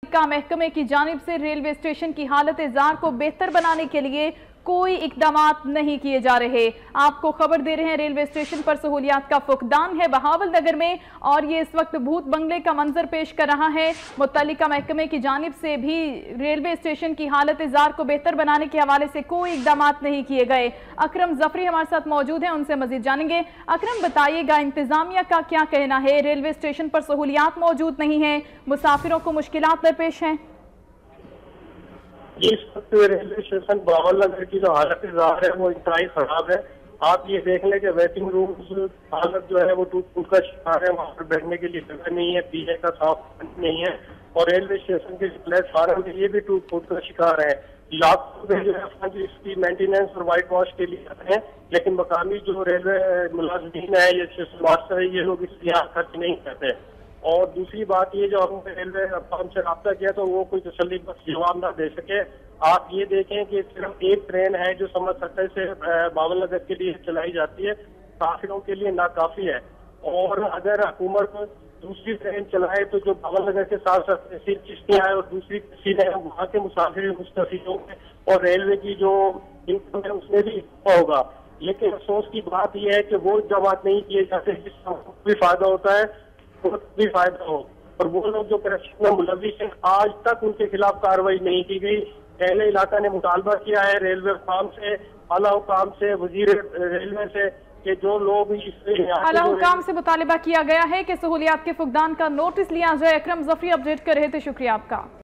का महकमे की जानिब से रेलवे स्टेशन की हालत जार को बेहतर बनाने के लिए कोई इकदामात नहीं किए जा रहे। आपको खबर दे रहे हैं, रेलवे स्टेशन पर सहूलियात का फुकदान है बहावल नगर में, और ये इस वक्त भूत बंगले का मंजर पेश कर रहा है। मुत्तलिका महकमे की जानिब से भी रेलवे स्टेशन की हालत जार को बेहतर बनाने के हवाले से कोई इकदामात नहीं किए गए। अकरम जफरी हमारे साथ मौजूद हैं, उनसे मजीद जानेंगे। अकरम, बताइएगा इंतजामिया का क्या कहना है? रेलवे स्टेशन पर सहूलियात मौजूद नहीं है, मुसाफिरों को मुश्किलात दरपेश हैं। इस वक्त रेलवे स्टेशन बहावल नगर की जो हालत है वो इंतहाई खराब है। आप ये देख लें कि वेटिंग रूम्स हालत जो है वो टूट फूट का शिकार है। वहाँ पर बैठने के लिए जगह नहीं है, पीने का साफ पानी नहीं है, और रेलवे स्टेशन के प्लेटफार्म के लिए भी टूट फूट का शिकार है। लाखों रुपए जो है फंड इसकी मेंटेनेंस और वाइट वॉश के लिए आते हैं, लेकिन मकामी जो रेलवे मुलाजिमीन है या स्टेशन मास्टर है, ये लोग इसलिए यहाँ खर्च नहीं करते। और दूसरी बात ये, जो हमने रेलवे अफसर से रब्ता किया तो वो कोई तसल्ली बख्श जवाब ना दे सके। आप ये देखें कि सिर्फ एक ट्रेन है जो समर सर्कल से बहावल नगर के लिए चलाई जाती है, काफिलों के लिए नाकाफी है। और अगर हुकूमत दूसरी ट्रेन चलाए तो जो बहावल नगर के साथ साथ तहसील चिश्तियाँ है और दूसरी तहसील है, वहाँ के मुसाफिर मुस्तफीद होंगे और रेलवे की जो इनकम है उसमें भी होगा। लेकिन अफसोस की बात यह है कि वो इक़दामात नहीं किए जाते जिससे भी फायदा होता है, बहुत भी फायदा हो। और वो लोग जो करप्शन में मुलविस हैं, आज तक उनके खिलाफ कार्रवाई नहीं की गई। पहले इलाका ने मुतालबा किया है रेलवे हुकाम से, आला हुकाम से, वजीर रेलवे से, कि जो लोग आला हुकाम से मुतालबा किया गया है कि सहूलियात के फुकदान का नोटिस लिया जाए। अकरम जफरी अपडेट कर रहे थे, शुक्रिया आपका।